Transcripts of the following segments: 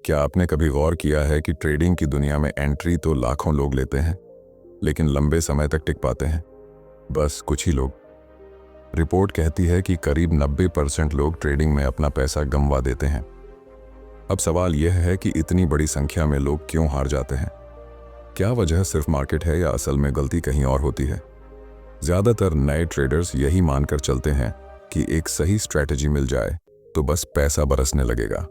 क्या आपने कभी गौर किया है कि ट्रेडिंग की दुनिया में एंट्री तो लाखों लोग लेते हैं, लेकिन लंबे समय तक टिक पाते हैं बस कुछ ही लोग। रिपोर्ट कहती है कि करीब 90% लोग ट्रेडिंग में अपना पैसा गंवा देते हैं। अब सवाल यह है कि इतनी बड़ी संख्या में लोग क्यों हार जाते हैं? क्या वजह सिर्फ मार्केट है या असल में गलती कहीं और होती है? ज्यादातर नए ट्रेडर्स यही मानकर चलते हैं कि एक सही स्ट्रैटेजी मिल जाए तो बस पैसा बरसने लगेगा।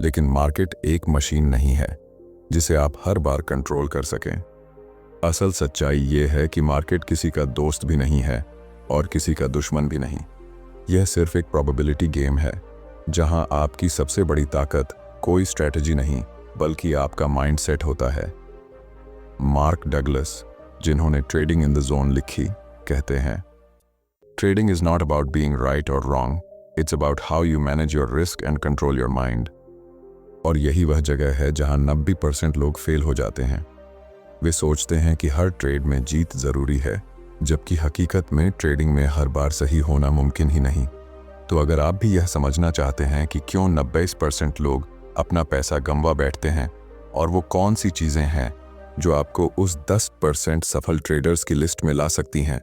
लेकिन मार्केट एक मशीन नहीं है जिसे आप हर बार कंट्रोल कर सकें। असल सच्चाई यह है कि मार्केट किसी का दोस्त भी नहीं है और किसी का दुश्मन भी नहीं। यह सिर्फ एक प्रोबेबिलिटी गेम है जहां आपकी सबसे बड़ी ताकत कोई स्ट्रैटेजी नहीं बल्कि आपका माइंडसेट होता है। मार्क डगलस, जिन्होंने ट्रेडिंग इन द जोन लिखी, कहते हैं, trading is not about being right और wrong, it's about how you manage your risk and control your mind. और यही वह जगह है जहां 90% लोग फेल हो जाते हैं। वे सोचते हैं कि हर ट्रेड में जीत जरूरी है, जबकि हकीकत में ट्रेडिंग में हर बार सही होना मुमकिन ही नहीं। तो अगर आप भी यह समझना चाहते हैं कि क्यों 90% लोग अपना पैसा गंवा बैठते हैं और वो कौन सी चीजें हैं जो आपको उस 10% सफल ट्रेडर्स की लिस्ट में ला सकती हैं,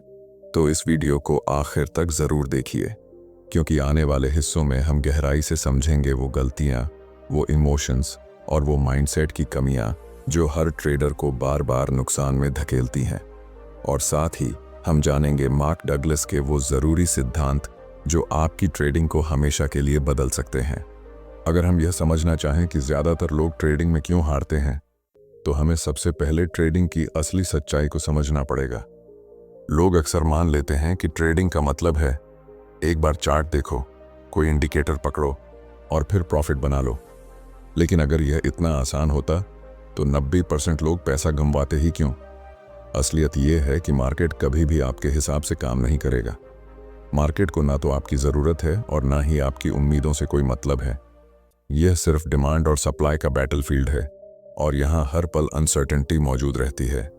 तो इस वीडियो को आखिर तक जरूर देखिए, क्योंकि आने वाले हिस्सों में हम गहराई से समझेंगे वो गलतियां, वो इमोशंस और वो माइंडसेट की कमियां जो हर ट्रेडर को बार बार नुकसान में धकेलती हैं। और साथ ही हम जानेंगे मार्क डगलस के वो जरूरी सिद्धांत जो आपकी ट्रेडिंग को हमेशा के लिए बदल सकते हैं। अगर हम यह समझना चाहें कि ज्यादातर लोग ट्रेडिंग में क्यों हारते हैं, तो हमें सबसे पहले ट्रेडिंग की असली सच्चाई को समझना पड़ेगा। लोग अक्सर मान लेते हैं कि ट्रेडिंग का मतलब है एक बार चार्ट देखो, कोई इंडिकेटर पकड़ो और फिर प्रॉफिट बना लो। लेकिन अगर यह इतना आसान होता तो 90% लोग पैसा गंवाते ही क्यों? असलियत यह है कि मार्केट कभी भी आपके हिसाब से काम नहीं करेगा। मार्केट को ना तो आपकी ज़रूरत है और ना ही आपकी उम्मीदों से कोई मतलब है। यह सिर्फ डिमांड और सप्लाई का बैटलफील्ड है और यहाँ हर पल अनसर्टेनिटी मौजूद रहती है।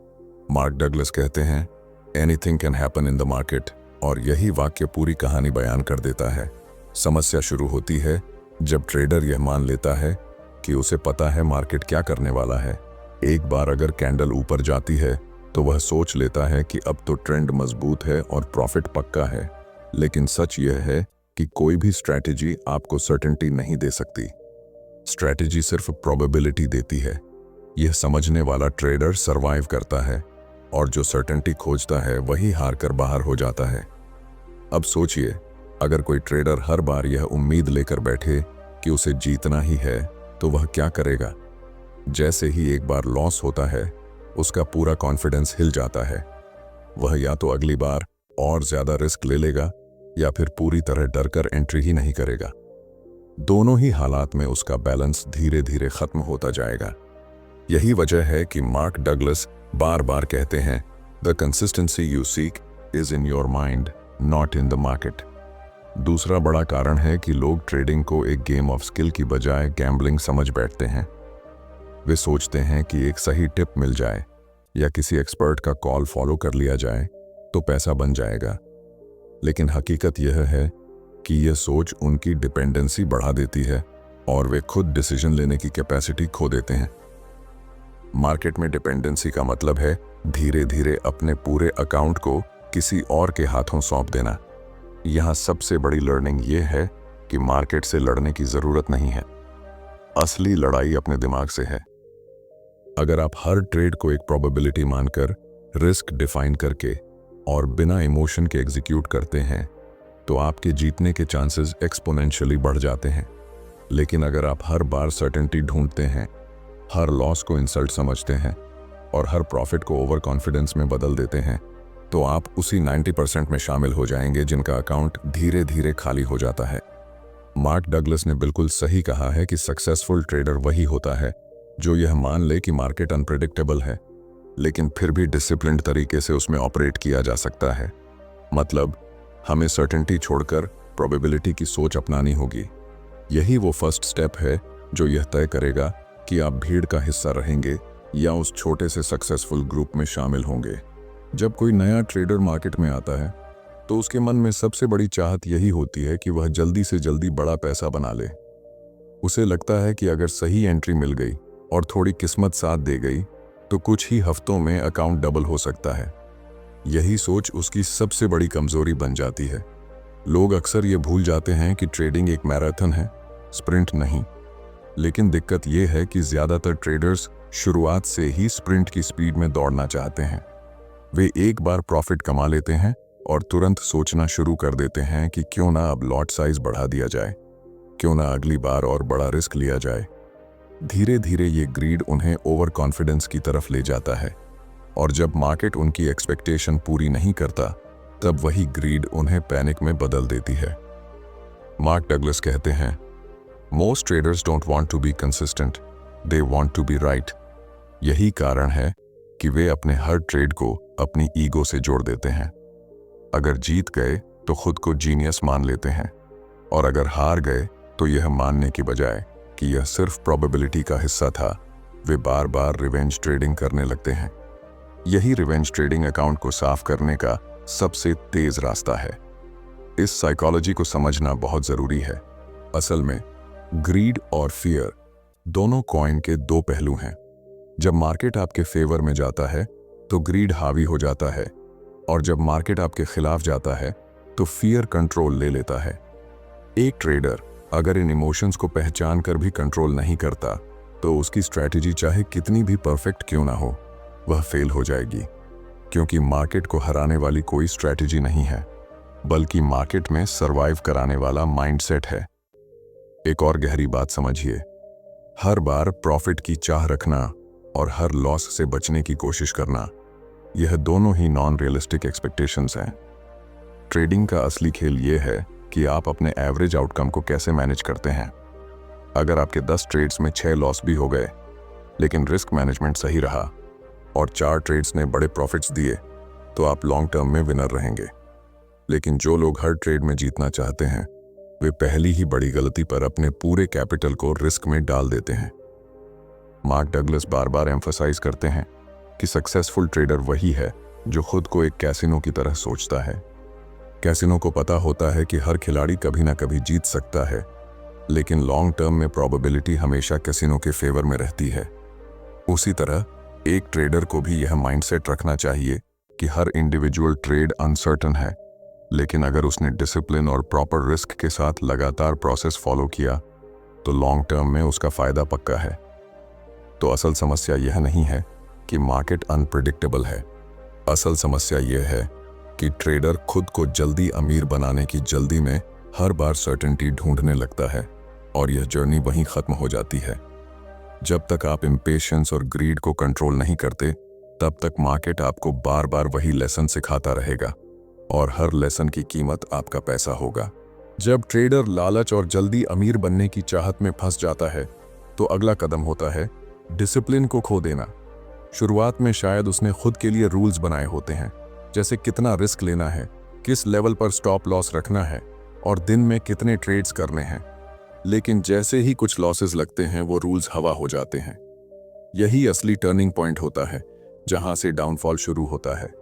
मार्क डगलस कहते हैं, anything can happen in the market, और यही वाक्य पूरी कहानी बयान कर देता है। समस्या शुरू होती है जब ट्रेडर यह मान लेता है कि उसे पता है मार्केट क्या करने वाला है। एक बार अगर कैंडल ऊपर जाती है तो वह सोच लेता है कि अब तो ट्रेंड मजबूत है और प्रॉफिट पक्का है। लेकिन सच यह है कि कोई भी स्ट्रैटेजी आपको सर्टेनिटी नहीं दे सकती। स्ट्रैटेजी सिर्फ प्रोबेबिलिटी देती है। यह समझने वाला ट्रेडर सरवाइव करता है और जो सर्टेनिटी खोजता है वही हार कर बाहर हो जाता है। अब सोचिए, अगर कोई ट्रेडर हर बार यह उम्मीद लेकर बैठे कि उसे जीतना ही है तो वह क्या करेगा? जैसे ही एक बार लॉस होता है, उसका पूरा कॉन्फिडेंस हिल जाता है। वह या तो अगली बार और ज्यादा रिस्क ले लेगा या फिर पूरी तरह डर कर एंट्री ही नहीं करेगा। दोनों ही हालात में उसका बैलेंस धीरे धीरे खत्म होता जाएगा। यही वजह है कि मार्क डगलस बार बार कहते हैं, the consistency you seek is in your mind, not in the market. दूसरा बड़ा कारण है कि लोग ट्रेडिंग को एक गेम ऑफ स्किल की बजाय गैम्बलिंग समझ बैठते हैं। वे सोचते हैं कि एक सही टिप मिल जाए या किसी एक्सपर्ट का कॉल फॉलो कर लिया जाए तो पैसा बन जाएगा। लेकिन हकीकत यह है कि यह सोच उनकी डिपेंडेंसी बढ़ा देती है और वे खुद डिसीजन लेने की कैपेसिटी खो देते हैं। मार्केट में डिपेंडेंसी का मतलब है धीरे धीरे अपने पूरे अकाउंट को किसी और के हाथों सौंप देना। यहाँ सबसे बड़ी लर्निंग यह है कि मार्केट से लड़ने की जरूरत नहीं है। असली लड़ाई अपने दिमाग से है। अगर आप हर ट्रेड को एक प्रोबेबिलिटी मानकर, रिस्क डिफाइन करके और बिना इमोशन के एग्जीक्यूट करते हैं, तो आपके जीतने के चांसेस एक्सपोनेंशियली बढ़ जाते हैं। लेकिन अगर आप हर बार सर्टेनिटी ढूंढते हैं, हर लॉस को इंसल्ट समझते हैं और हर प्रॉफिट को ओवर कॉन्फिडेंस में बदल देते हैं, तो आप उसी 90% में शामिल हो जाएंगे जिनका अकाउंट धीरे धीरे खाली हो जाता है। मार्क डगलस ने बिल्कुल सही कहा है कि सक्सेसफुल ट्रेडर वही होता है जो यह मान ले कि मार्केट अनप्रेडिक्टेबल है, लेकिन फिर भी डिसिप्लिन्ड तरीके से उसमें ऑपरेट किया जा सकता है। मतलब, हमें सर्टेनिटी छोड़कर प्रोबेबिलिटी की सोच अपनानी होगी। यही वो फर्स्ट स्टेप है जो यह तय करेगा कि आप भीड़ का हिस्सा रहेंगे या उस छोटे से सक्सेसफुल ग्रुप में शामिल होंगे। जब कोई नया ट्रेडर मार्केट में आता है तो उसके मन में सबसे बड़ी चाहत यही होती है कि वह जल्दी से जल्दी बड़ा पैसा बना ले। उसे लगता है कि अगर सही एंट्री मिल गई और थोड़ी किस्मत साथ दे गई तो कुछ ही हफ्तों में अकाउंट डबल हो सकता है। यही सोच उसकी सबसे बड़ी कमजोरी बन जाती है। लोग अक्सर ये भूल जाते हैं कि ट्रेडिंग एक मैराथन है, स्प्रिंट नहीं। लेकिन दिक्कत यह है कि ज्यादातर ट्रेडर्स शुरुआत से ही स्प्रिंट की स्पीड में दौड़ना चाहते हैं। वे एक बार प्रॉफिट कमा लेते हैं और तुरंत सोचना शुरू कर देते हैं कि क्यों ना अब लॉट साइज बढ़ा दिया जाए, क्यों ना अगली बार और बड़ा रिस्क लिया जाए। धीरे धीरे ये ग्रीड उन्हें ओवर कॉन्फिडेंस की तरफ ले जाता है, और जब मार्केट उनकी एक्सपेक्टेशन पूरी नहीं करता तब वही ग्रीड उन्हें पैनिक में बदल देती है। मार्क डगलस कहते हैं, most traders don't want to be consistent, they want to be right. यही कारण है कि वे अपने हर ट्रेड को अपनी ईगो से जोड़ देते हैं। अगर जीत गए तो खुद को जीनियस मान लेते हैं, और अगर हार गए तो यह मानने की बजाय कि यह सिर्फ प्रोबेबिलिटी का हिस्सा था, वे बार बार रिवेंज ट्रेडिंग करने लगते हैं। यही रिवेंज ट्रेडिंग अकाउंट को साफ करने का सबसे तेज रास्ता है। इस साइकोलॉजी को समझना बहुत जरूरी है। असल में ग्रीड और फियर दोनों कॉइन के दो पहलू हैं। जब मार्केट आपके फेवर में जाता है तो ग्रीड हावी हो जाता है, और जब मार्केट आपके खिलाफ जाता है तो फियर कंट्रोल ले लेता है। एक ट्रेडर अगर इन इमोशंस को पहचान कर भी कंट्रोल नहीं करता तो उसकी स्ट्रैटेजी चाहे कितनी भी परफेक्ट क्यों ना हो, वह फेल हो जाएगी। क्योंकि मार्केट को हराने वाली कोई स्ट्रैटेजी नहीं है, बल्कि मार्केट में सरवाइव कराने वाला माइंडसेट है। एक और गहरी बात समझिए, हर बार प्रॉफिट की चाह रखना और हर लॉस से बचने की कोशिश करना, यह दोनों ही नॉन रियलिस्टिक एक्सपेक्टेशंस हैं। ट्रेडिंग का असली खेल यह है कि आप अपने एवरेज आउटकम को कैसे मैनेज करते हैं। अगर आपके 10 ट्रेड्स में 6 लॉस भी हो गए, लेकिन रिस्क मैनेजमेंट सही रहा और 4 ट्रेड्स ने बड़े प्रॉफिट्स दिए, तो आप लॉन्ग टर्म में विनर रहेंगे। लेकिन जो लोग हर ट्रेड में जीतना चाहते हैं, वे पहली ही बड़ी गलती पर अपने पूरे कैपिटल को रिस्क में डाल देते हैं। मार्क डगलस बार बार एम्फसाइज करते हैं कि सक्सेसफुल ट्रेडर वही है जो खुद को एक कैसीनो की तरह सोचता है। कैसीनो को पता होता है कि हर खिलाड़ी कभी ना कभी जीत सकता है, लेकिन लॉन्ग टर्म में प्रोबेबिलिटी हमेशा कैसीनो के फेवर में रहती है। उसी तरह एक ट्रेडर को भी यह माइंडसेट रखना चाहिए कि हर इंडिविजुअल ट्रेड अनसर्टन है, लेकिन अगर उसने डिसिप्लिन और प्रॉपर रिस्क के साथ लगातार प्रोसेस फॉलो किया तो लॉन्ग टर्म में उसका फायदा पक्का है। तो असल समस्या यह नहीं है कि मार्केट अनप्रिडिक्टेबल है। असल समस्या यह है कि ट्रेडर खुद को जल्दी अमीर बनाने की जल्दी में हर बार सर्टेनिटी ढूंढने लगता है, और यह जर्नी वहीं खत्म हो जाती है। जब तक आप इम्पेशंस और ग्रीड को कंट्रोल नहीं करते, तब तक मार्केट आपको बार बार वही लेसन सिखाता रहेगा, और हर लेसन की कीमत आपका पैसा होगा। जब ट्रेडर लालच और जल्दी अमीर बनने की चाहत में फंस जाता है तो अगला कदम होता है डिसिप्लिन को खो देना। शुरुआत में शायद उसने खुद के लिए रूल्स बनाए होते हैं, जैसे कितना रिस्क लेना है, किस लेवल पर स्टॉप लॉस रखना है और दिन में कितने ट्रेड्स करने हैं। लेकिन जैसे ही कुछ लॉसेस लगते हैं वो रूल्स हवा हो जाते हैं। यही असली टर्निंग पॉइंट होता है जहां से डाउनफॉल शुरू होता है।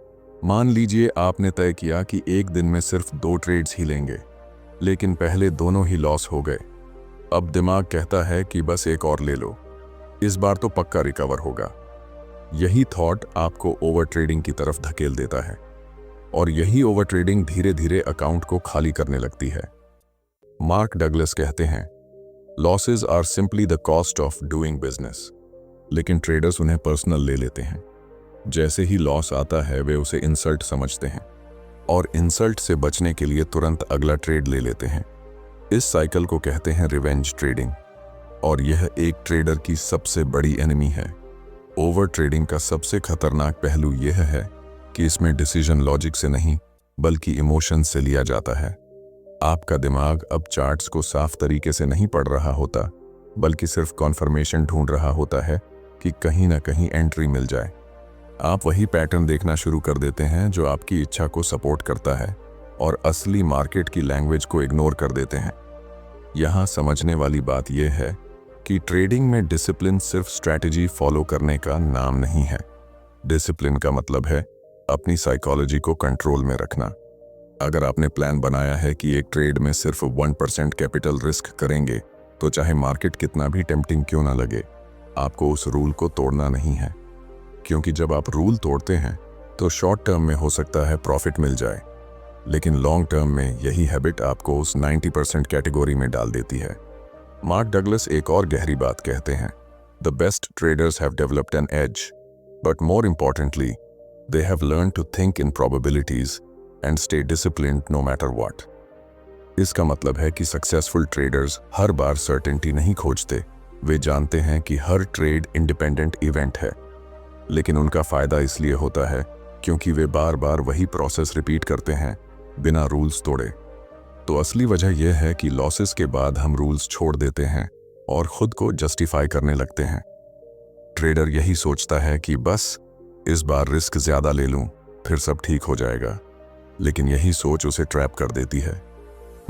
मान लीजिए आपने तय किया कि एक दिन में सिर्फ 2 ट्रेड्स ही लेंगे, लेकिन पहले दोनों ही लॉस हो गए। अब दिमाग कहता है कि बस एक और ले लो, इस बार तो पक्का रिकवर होगा। यही थॉट आपको ओवर ट्रेडिंग की तरफ धकेल देता है, और यही ओवर ट्रेडिंग धीरे धीरे अकाउंट को खाली करने लगती है। मार्क डगलस कहते हैं, losses are simply the cost of doing business. लेकिन ट्रेडर्स उन्हें पर्सनल ले लेते हैं। जैसे ही लॉस आता है वे उसे इंसल्ट समझते हैं, और इंसल्ट से बचने के लिए तुरंत अगला ट्रेड ले लेते हैं। इस साइकिल को कहते हैं रिवेंज ट्रेडिंग, और यह एक ट्रेडर की सबसे बड़ी एनिमी है। ओवर ट्रेडिंग का सबसे खतरनाक पहलू यह है कि इसमें डिसीजन लॉजिक से नहीं बल्कि इमोशन से लिया जाता है। आपका दिमाग अब चार्ट्स को साफ तरीके से नहीं पढ़ रहा होता, बल्कि सिर्फ कॉन्फर्मेशन ढूंढ रहा होता है कि कहीं ना कहीं एंट्री मिल जाए। आप वही पैटर्न देखना शुरू कर देते हैं जो आपकी इच्छा को सपोर्ट करता है, और असली मार्केट की लैंग्वेज को इग्नोर कर देते हैं। यहाँ समझने वाली बात यह है कि ट्रेडिंग में डिसिप्लिन सिर्फ स्ट्रैटेजी फॉलो करने का नाम नहीं है। डिसिप्लिन का मतलब है अपनी साइकोलॉजी को कंट्रोल में रखना। अगर आपने प्लान बनाया है कि एक ट्रेड में सिर्फ 1% कैपिटल रिस्क करेंगे, तो चाहे मार्केट कितना भी टेम्पटिंग क्यों ना लगे, आपको उस रूल को तोड़ना नहीं है। क्योंकि जब आप रूल तोड़ते हैं तो शॉर्ट टर्म में हो सकता है प्रॉफिट मिल जाए, लेकिन लॉन्ग टर्म में यही हैबिट आपको उस 90% कैटेगरी में डाल देती है। मार्क डगलस एक और गहरी बात कहते हैं, the best traders have developed an edge, but more importantly they have learn to think in probabilities and stay disciplined no matter what. इसका मतलब है कि सक्सेसफुल ट्रेडर्स हर बार सर्टेनिटी नहीं खोजते। वे जानते हैं कि हर ट्रेड इंडिपेंडेंट इवेंट है, लेकिन उनका फायदा इसलिए होता है क्योंकि वे बार बार वही प्रोसेस रिपीट करते हैं बिना रूल्स तोड़े। तो असली वजह यह है कि लॉसेस के बाद हम रूल्स छोड़ देते हैं और खुद को जस्टिफाई करने लगते हैं। ट्रेडर यही सोचता है कि बस इस बार रिस्क ज्यादा ले लूं, फिर सब ठीक हो जाएगा, लेकिन यही सोच उसे ट्रैप कर देती है।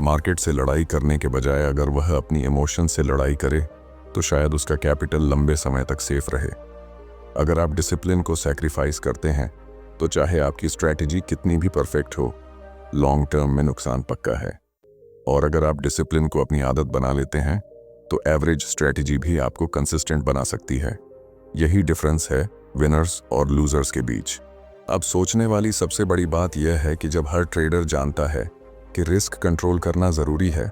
मार्केट से लड़ाई करने के बजाय अगर वह अपनी इमोशन से लड़ाई करे तो शायद उसका कैपिटल लंबे समय तक सेफ रहे। अगर आप डिसिप्लिन को सैक्रिफाइस करते हैं तो चाहे आपकी स्ट्रैटेजी कितनी भी परफेक्ट हो, लॉन्ग टर्म में नुकसान पक्का है। और अगर आप डिसिप्लिन को अपनी आदत बना लेते हैं तो एवरेज स्ट्रैटेजी भी आपको कंसिस्टेंट बना सकती है। यही डिफरेंस है विनर्स और लूजर्स के बीच। अब सोचने वाली सबसे बड़ी बात यह है कि जब हर ट्रेडर जानता है कि रिस्क कंट्रोल करना ज़रूरी है,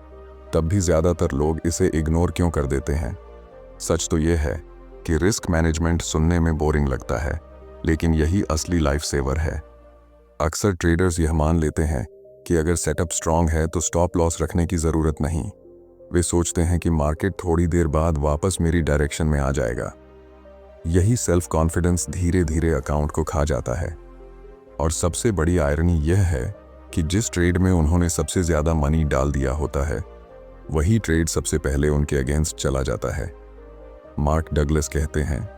तब भी ज़्यादातर लोग इसे इग्नोर क्यों कर देते हैं। सच तो यह है कि रिस्क मैनेजमेंट सुनने में बोरिंग लगता है, लेकिन यही असली लाइफ सेवर है। अक्सर ट्रेडर्स यह मान लेते हैं कि अगर सेटअप स्ट्रांग है तो स्टॉप लॉस रखने की ज़रूरत नहीं। वे सोचते हैं कि मार्केट थोड़ी देर बाद वापस मेरी डायरेक्शन में आ जाएगा। यही सेल्फ कॉन्फिडेंस धीरे धीरे अकाउंट को खा जाता है। और सबसे बड़ी आयरनी यह है कि जिस ट्रेड में उन्होंने सबसे ज़्यादा मनी डाल दिया होता है, वही ट्रेड सबसे पहले उनके अगेंस्ट चला जाता है। मार्क डगलस कहते हैं,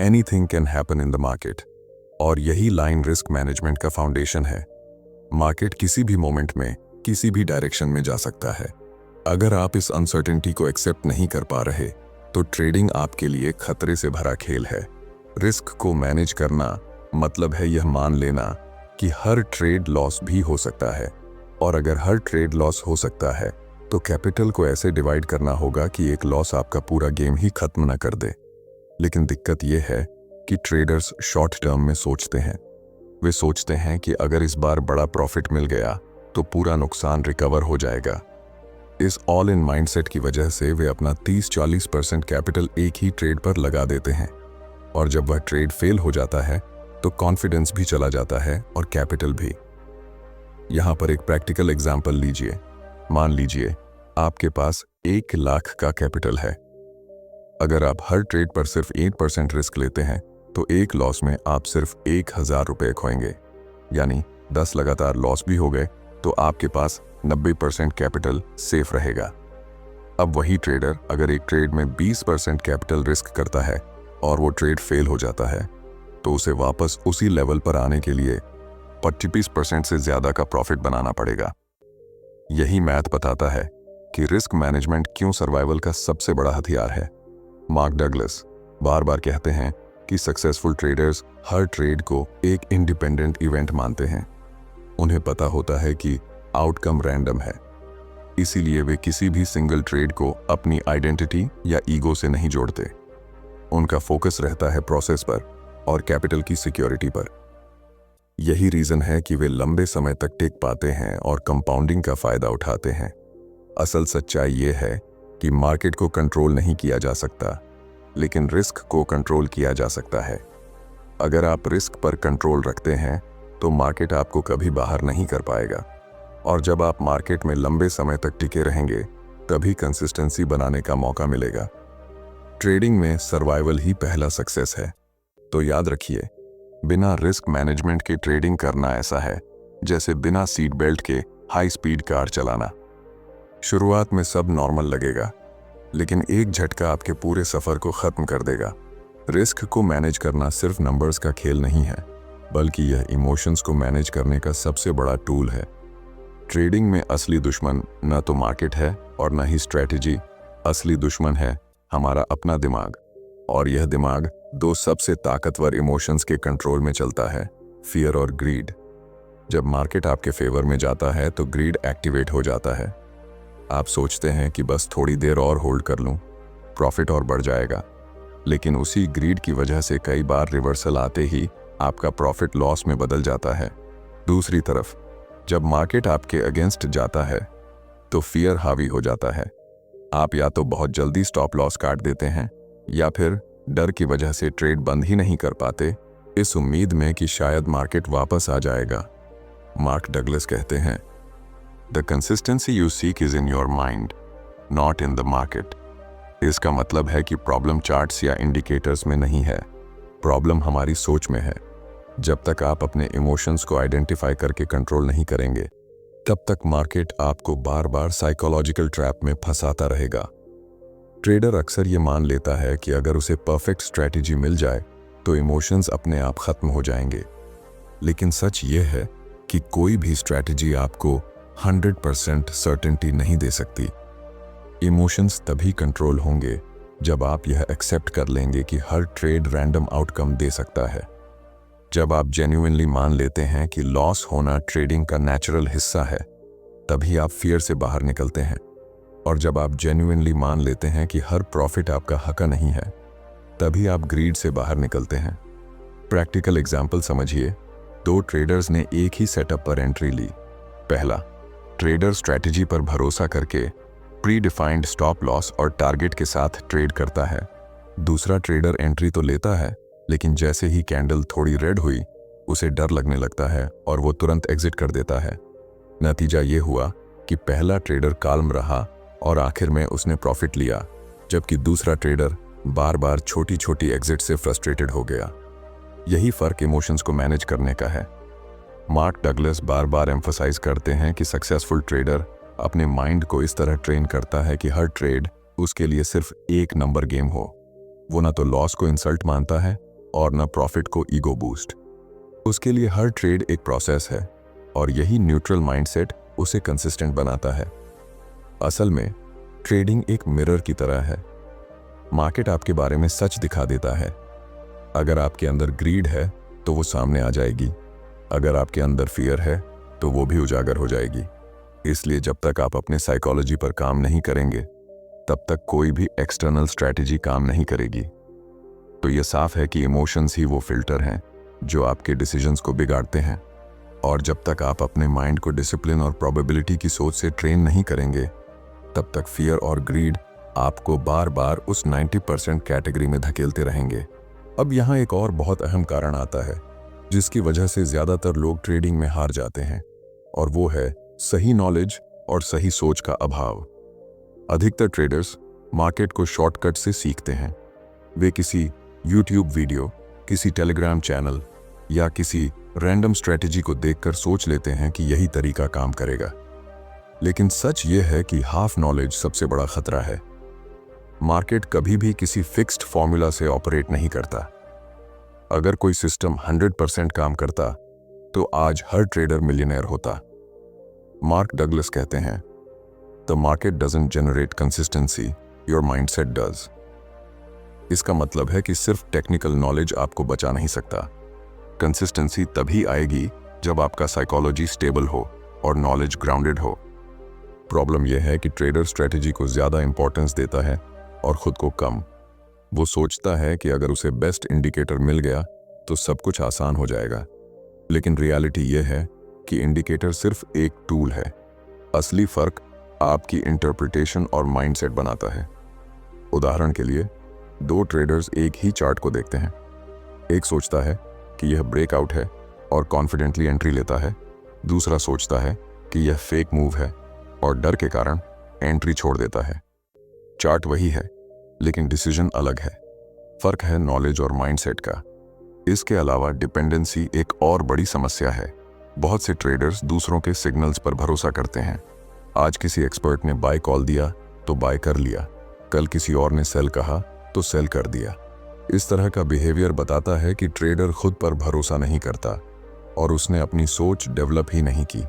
anything can happen in the market, और यही लाइन रिस्क मैनेजमेंट का फाउंडेशन है। मार्केट किसी भी मोमेंट में किसी भी डायरेक्शन में जा सकता है। अगर आप इस अनसर्टेनिटी को एक्सेप्ट नहीं कर पा रहे तो ट्रेडिंग आपके लिए खतरे से भरा खेल है। रिस्क को मैनेज करना मतलब है यह मान लेना कि हर ट्रेड लॉस भी हो सकता है, और अगर हर ट्रेड लॉस हो सकता है तो कैपिटल को ऐसे डिवाइड करना होगा कि एक लॉस आपका पूरा गेम ही खत्म न कर दे। लेकिन दिक्कत यह है कि ट्रेडर्स शॉर्ट टर्म में सोचते हैं। वे सोचते हैं कि अगर इस बार बड़ा प्रॉफिट मिल गया तो पूरा नुकसान रिकवर हो जाएगा। इस ऑल इन माइंडसेट की वजह से वे अपना 30-40% कैपिटल एक ही ट्रेड पर लगा देते हैं, और जब वह ट्रेड फेल हो जाता है तो कॉन्फिडेंस भी चला जाता है और कैपिटल भी। यहां पर एक प्रैक्टिकल एग्जांपल लीजिए। मान लीजिए आपके पास 1 लाख का कैपिटल है। अगर आप हर ट्रेड पर सिर्फ 8% रिस्क लेते हैं तो एक लॉस में आप सिर्फ 1000 रुपये खोएंगे, यानी 10 लगातार लॉस भी हो गए तो आपके पास 90% कैपिटल सेफ रहेगा। अब वही ट्रेडर अगर एक ट्रेड में 20% कैपिटल रिस्क करता है और वो ट्रेड फेल हो जाता है, तो उसे वापस उसी लेवल पर आने के लिए 25% से ज्यादा का प्रॉफिट बनाना पड़ेगा। यही मैथ बताता है कि रिस्क मैनेजमेंट क्यों सर्वाइवल का सबसे बड़ा हथियार है। मार्क डगलस बार बार कहते हैं कि सक्सेसफुल ट्रेडर्स हर ट्रेड को एक इंडिपेंडेंट इवेंट मानते हैं। उन्हें पता होता है कि आउटकम रैंडम है, इसीलिए वे किसी भी सिंगल ट्रेड को अपनी आइडेंटिटी या ईगो से नहीं जोड़ते। उनका फोकस रहता है प्रोसेस पर और कैपिटल की सिक्योरिटी पर। यही रीजन है कि वे लंबे समय तक टिक पाते हैं और कंपाउंडिंग का फायदा उठाते हैं। असल सच्चाई यह है कि मार्केट को कंट्रोल नहीं किया जा सकता, लेकिन रिस्क को कंट्रोल किया जा सकता है। अगर आप रिस्क पर कंट्रोल रखते हैं तो मार्केट आपको कभी बाहर नहीं कर पाएगा, और जब आप मार्केट में लंबे समय तक टिके रहेंगे तभी कंसिस्टेंसी बनाने का मौका मिलेगा। ट्रेडिंग में सर्वाइवल ही पहला सक्सेस है। तो याद रखिए, बिना रिस्क मैनेजमेंट के ट्रेडिंग करना ऐसा है जैसे बिना सीट बेल्ट के हाई स्पीड कार चलाना। शुरुआत में सब नॉर्मल लगेगा, लेकिन एक झटका आपके पूरे सफर को खत्म कर देगा। रिस्क को मैनेज करना सिर्फ नंबर्स का खेल नहीं है, बल्कि यह इमोशंस को मैनेज करने का सबसे बड़ा टूल है। ट्रेडिंग में असली दुश्मन न तो मार्केट है और न ही स्ट्रेटजी। असली दुश्मन है हमारा अपना दिमाग, और यह दिमाग 2 सबसे ताकतवर इमोशंस के कंट्रोल में चलता है, फियर और ग्रीड। जब मार्केट आपके फेवर में जाता है तो ग्रीड एक्टिवेट हो जाता है। आप सोचते हैं कि बस थोड़ी देर और होल्ड कर लूं, प्रॉफिट और बढ़ जाएगा। लेकिन उसी ग्रीड की वजह से कई बार रिवर्सल आते ही आपका प्रॉफिट लॉस में बदल जाता है। दूसरी तरफ जब मार्केट आपके अगेंस्ट जाता है तो फियर हावी हो जाता है। आप या तो बहुत जल्दी स्टॉप लॉस काट देते हैं या फिर डर की वजह से ट्रेड बंद ही नहीं कर पाते, इस उम्मीद में कि शायद मार्केट वापस आ जाएगा। मार्क डगलस कहते हैं, the consistency you seek is in your mind, not in the market. इसका मतलब है कि प्रॉब्लम चार्ट्स या इंडिकेटर्स में नहीं है, प्रॉब्लम हमारी सोच में है। जब तक आप अपने इमोशंस को आइडेंटिफाई करके कंट्रोल नहीं करेंगे, तब तक मार्केट आपको बार बार साइकोलॉजिकल ट्रैप में फंसाता रहेगा। ट्रेडर अक्सर ये मान लेता है कि अगर उसे परफेक्ट स्ट्रैटेजी मिल जाए तो इमोशंस अपने आप खत्म हो जाएंगे। लेकिन सच ये है कि कोई भी स्ट्रैटेजी आपको 100% सर्टेनिटी नहीं दे सकती। इमोशंस तभी कंट्रोल होंगे जब आप यह एक्सेप्ट कर लेंगे कि हर ट्रेड रैंडम आउटकम दे सकता है। जब आप जेन्युइनली मान लेते हैं कि लॉस होना ट्रेडिंग का नेचुरल हिस्सा है, तभी आप फियर से बाहर निकलते हैं। और जब आप जेन्युइनली मान लेते हैं कि हर प्रॉफिट आपका हक नहीं है, तभी आप ग्रीड से बाहर निकलते हैं। प्रैक्टिकल एग्जाम्पल समझिए। 2 ट्रेडर्स ने एक ही सेटअप पर एंट्री ली। पहला ट्रेडर स्ट्रैटेजी पर भरोसा करके प्री डिफाइंड स्टॉप लॉस और टारगेट के साथ ट्रेड करता है। दूसरा ट्रेडर एंट्री तो लेता है, लेकिन जैसे ही कैंडल थोड़ी रेड हुई, उसे डर लगने लगता है और वो तुरंत एग्जिट कर देता है। नतीजा ये हुआ कि पहला ट्रेडर काल्म रहा और आखिर में उसने प्रॉफिट लिया, जबकि दूसरा ट्रेडर बार बार छोटी छोटी एग्जिट से फ्रस्ट्रेटेड हो गया। यही फर्क इमोशंस को मैनेज करने का है। मार्क डगलस बार बार एम्फसाइज करते हैं कि सक्सेसफुल ट्रेडर अपने माइंड को इस तरह ट्रेन करता है कि हर ट्रेड उसके लिए सिर्फ एक नंबर गेम हो। वो ना तो लॉस को इंसल्ट मानता है और ना प्रॉफिट को ईगो बूस्ट। उसके लिए हर ट्रेड एक प्रोसेस है और यही न्यूट्रल माइंडसेट उसे कंसिस्टेंट बनाता है। असल में ट्रेडिंग एक मिरर की तरह है। मार्केट आपके बारे में सच दिखा देता है। अगर आपके अंदर ग्रीड है तो वो सामने आ जाएगी, अगर आपके अंदर फियर है तो वो भी उजागर हो जाएगी। इसलिए जब तक आप अपने साइकोलॉजी पर काम नहीं करेंगे, तब तक कोई भी एक्सटर्नल स्ट्रैटेजी काम नहीं करेगी। तो ये साफ है कि इमोशंस ही वो फिल्टर हैं जो आपके डिसीजंस को बिगाड़ते हैं। और जब तक आप अपने माइंड को डिसिप्लिन और प्रोबेबिलिटी की सोच से ट्रेन नहीं करेंगे, तब तक फियर और ग्रीड आपको बार बार उस 90% कैटेगरी में धकेलते रहेंगे। अब यहाँ एक और बहुत अहम कारण आता है जिसकी वजह से ज़्यादातर लोग ट्रेडिंग में हार जाते हैं, और वो है सही नॉलेज और सही सोच का अभाव। अधिकतर ट्रेडर्स मार्केट को शॉर्टकट से सीखते हैं। वे किसी यूट्यूब वीडियो, किसी टेलीग्राम चैनल या किसी रैंडम स्ट्रेटेजी को देखकर सोच लेते हैं कि यही तरीका काम करेगा। लेकिन सच ये है कि हाफ नॉलेज सबसे बड़ा खतरा है। मार्केट कभी भी किसी फिक्स्ड फॉर्मूला से ऑपरेट नहीं करता। अगर कोई सिस्टम 100% काम करता तो आज हर ट्रेडर मिलियनेयर होता। मार्क डगलस कहते हैं, the market doesn't generate consistency, your mindset does. इसका मतलब है कि सिर्फ टेक्निकल नॉलेज आपको बचा नहीं सकता। कंसिस्टेंसी तभी आएगी जब आपका साइकोलॉजी स्टेबल हो और नॉलेज ग्राउंडेड हो। प्रॉब्लम यह है कि ट्रेडर स्ट्रेटेजी को ज़्यादा इंपॉर्टेंस देता है और खुद को कम। वो सोचता है कि अगर उसे बेस्ट इंडिकेटर मिल गया तो सब कुछ आसान हो जाएगा। लेकिन रियलिटी यह है कि इंडिकेटर सिर्फ एक टूल है। असली फर्क आपकी इंटरप्रिटेशन और माइंडसेट बनाता है। उदाहरण के लिए, 2 ट्रेडर्स एक ही चार्ट को देखते हैं। एक सोचता है कि यह ब्रेकआउट है और कॉन्फिडेंटली एंट्री लेता है। दूसरा सोचता है कि यह फेक मूव है और डर के कारण एंट्री छोड़ देता है। चार्ट वही है, लेकिन डिसीजन अलग है। फर्क है नॉलेज और माइंडसेट का। इसके अलावा डिपेंडेंसी एक और बड़ी समस्या है। बहुत से ट्रेडर्स दूसरों के सिग्नल्स पर भरोसा करते हैं। आज किसी एक्सपर्ट ने बाय कॉल दिया तो बाय कर लिया, कल किसी और ने सेल कहा तो सेल कर दिया। इस तरह का बिहेवियर बताता है कि ट्रेडर खुद पर भरोसा नहीं करता और उसने अपनी सोच डेवलप ही नहीं की।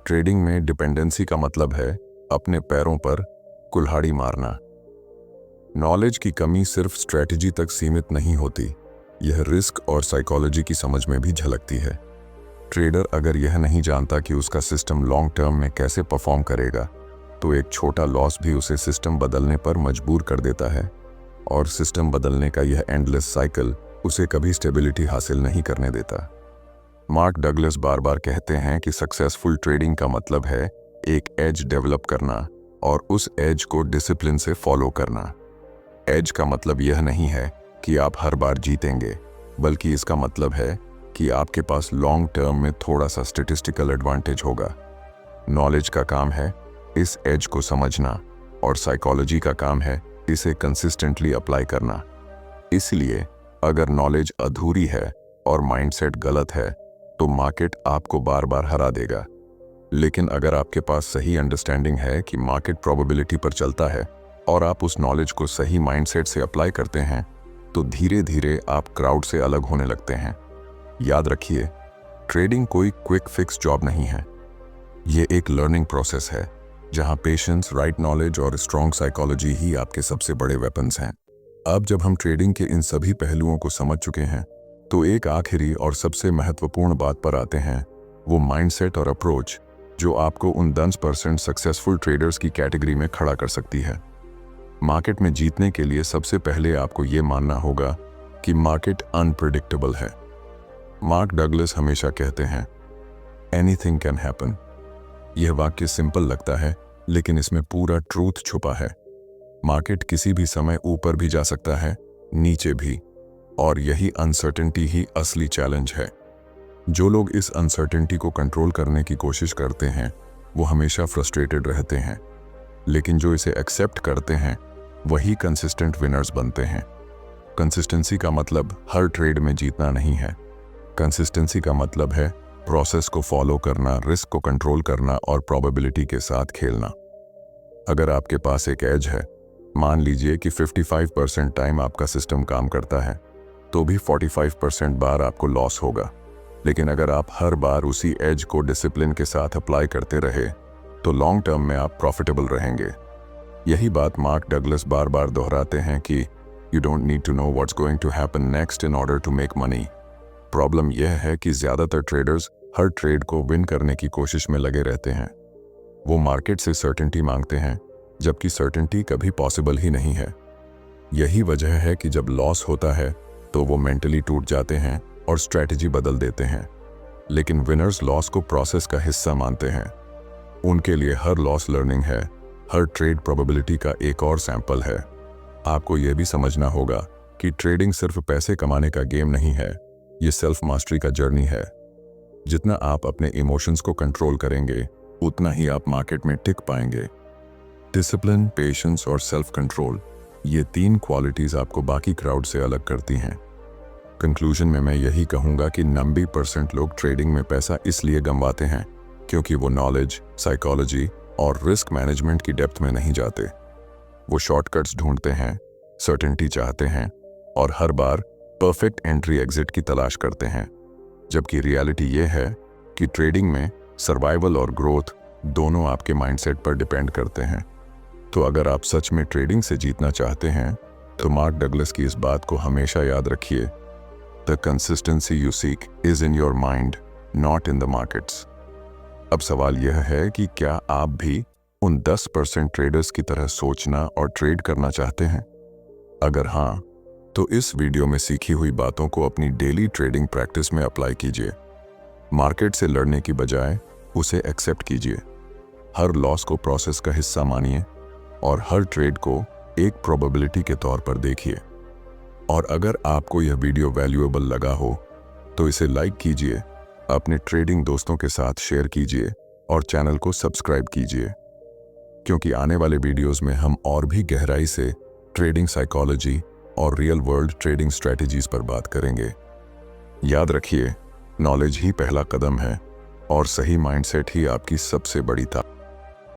ट्रेडिंग में डिपेंडेंसी का मतलब है अपने पैरों पर कुल्हाड़ी मारना। नॉलेज की कमी सिर्फ स्ट्रेटजी तक सीमित नहीं होती, यह रिस्क और साइकोलॉजी की समझ में भी झलकती है। ट्रेडर अगर यह नहीं जानता कि उसका सिस्टम लॉन्ग टर्म में कैसे परफॉर्म करेगा, तो एक छोटा लॉस भी उसे सिस्टम बदलने पर मजबूर कर देता है, और सिस्टम बदलने का यह एंडलेस साइकिल उसे कभी स्टेबिलिटी हासिल नहीं करने देता। मार्क डगलस बार बार कहते हैं कि सक्सेसफुल ट्रेडिंग का मतलब है एक एज डेवलप करना और उस एज को डिसिप्लिन से फॉलो करना। एज का मतलब यह नहीं है कि आप हर बार जीतेंगे, बल्कि इसका मतलब है कि आपके पास लॉन्ग टर्म में थोड़ा सा स्टैटिस्टिकल एडवांटेज होगा। नॉलेज का काम है इस एज को समझना, और साइकोलॉजी का काम है इसे कंसिस्टेंटली अप्लाई करना। इसलिए अगर नॉलेज अधूरी है और माइंडसेट गलत है तो मार्केट आपको बार बार हरा देगा। लेकिन अगर आपके पास सही अंडरस्टैंडिंग है कि मार्केट प्रोबेबिलिटी पर चलता है और आप उस नॉलेज को सही माइंडसेट से अप्लाई करते हैं, तो धीरे धीरे आप क्राउड से अलग होने लगते हैं। याद रखिए, ट्रेडिंग कोई क्विक फिक्स जॉब नहीं है। ये एक लर्निंग प्रोसेस है जहां पेशेंस, राइट नॉलेज और स्ट्रॉन्ग साइकोलॉजी ही आपके सबसे बड़े वेपन्स हैं। अब जब हम ट्रेडिंग के इन सभी पहलुओं को समझ चुके हैं, तो एक आखिरी और सबसे महत्वपूर्ण बात पर आते हैं, वो माइंडसेट और अप्रोच जो आपको उन 10% सक्सेसफुल ट्रेडर्स की कैटेगरी में खड़ा कर सकती है। मार्केट में जीतने के लिए सबसे पहले आपको ये मानना होगा कि मार्केट अनप्रेडिक्टेबल है। मार्क डगलस हमेशा कहते हैं, एनीथिंग कैन हैपन। यह वाक्य सिंपल लगता है, लेकिन इसमें पूरा ट्रूथ छुपा है। मार्केट किसी भी समय ऊपर भी जा सकता है, नीचे भी, और यही अनसर्टेनिटी ही असली चैलेंज है। जो लोग इस अनसर्टेनिटी को कंट्रोल करने की कोशिश करते हैं, वो हमेशा फ्रस्ट्रेटेड रहते हैं, लेकिन जो इसे एक्सेप्ट करते हैं वही कंसिस्टेंट विनर्स बनते हैं। कंसिस्टेंसी का मतलब हर ट्रेड में जीतना नहीं है। कंसिस्टेंसी का मतलब है प्रोसेस को फॉलो करना, रिस्क को कंट्रोल करना और प्रोबेबिलिटी के साथ खेलना। अगर आपके पास एक एज है, मान लीजिए कि 55% टाइम आपका सिस्टम काम करता है, तो भी 45% बार आपको लॉस होगा। लेकिन अगर आप हर बार उसी एज को डिसिप्लिन के साथ अप्लाई करते रहे, तो लॉन्ग टर्म में आप प्रॉफिटेबल रहेंगे। यही बात मार्क डगलस बार बार दोहराते हैं कि you don't need to know what's going to happen next in order to make money. Problem यह है कि ज़्यादातर ट्रेडर्स हर ट्रेड को विन करने की कोशिश में लगे रहते हैं। वो मार्केट से सर्टेनिटी मांगते हैं, जबकि सर्टेनिटी कभी पॉसिबल ही नहीं है। यही वजह है कि जब लॉस होता है तो वो मेंटली टूट जाते हैं और स्ट्रैटेजी बदल देते हैं। लेकिन विनर्स लॉस को प्रोसेस का हिस्सा मानते हैं। उनके लिए हर लॉस लर्निंग है, हर ट्रेड प्रोबेबिलिटी का एक और सैंपल है। आपको यह भी समझना होगा कि ट्रेडिंग सिर्फ पैसे कमाने का गेम नहीं है, ये सेल्फ मास्टरी का जर्नी है। जितना आप अपने इमोशंस को कंट्रोल करेंगे, उतना ही आप मार्केट में टिक पाएंगे। डिसिप्लिन, पेशेंस और सेल्फ कंट्रोल, ये 3 क्वालिटीज आपको बाकी क्राउड से अलग करती हैं। कंक्लूजन में मैं यही कहूंगा कि 90% लोग ट्रेडिंग में पैसा इसलिए गंवाते हैं क्योंकि वो नॉलेज, साइकोलॉजी और रिस्क मैनेजमेंट की डेप्थ में नहीं जाते। वो शॉर्टकट्स ढूंढते हैं, सर्टेनिटी चाहते हैं और हर बार परफेक्ट एंट्री एग्जिट की तलाश करते हैं। जबकि रियलिटी ये है कि ट्रेडिंग में सर्वाइवल और ग्रोथ दोनों आपके माइंडसेट पर डिपेंड करते हैं। तो अगर आप सच में ट्रेडिंग से जीतना चाहते हैं, तो मार्क डगलस की इस बात को हमेशा याद रखिए, the consistency you seek is in your mind, not in the markets. अब सवाल यह है कि क्या आप भी उन 10% ट्रेडर्स की तरह सोचना और ट्रेड करना चाहते हैं? अगर हाँ, तो इस वीडियो में सीखी हुई बातों को अपनी डेली ट्रेडिंग प्रैक्टिस में अप्लाई कीजिए। मार्केट से लड़ने की बजाय उसे एक्सेप्ट कीजिए। हर लॉस को प्रोसेस का हिस्सा मानिए और हर ट्रेड को एक प्रोबेबिलिटी के तौर पर देखिए। और अगर आपको यह वीडियो वैल्यूएबल लगा हो तो इसे लाइक कीजिए, अपने ट्रेडिंग दोस्तों के साथ शेयर कीजिए और चैनल को सब्सक्राइब कीजिए, क्योंकि आने वाले वीडियोस में हम और भी गहराई से ट्रेडिंग साइकोलॉजी और रियल वर्ल्ड ट्रेडिंग स्ट्रेटजीज पर बात करेंगे। याद रखिए, नॉलेज ही पहला कदम है और सही माइंडसेट ही आपकी सबसे बड़ी ताकत।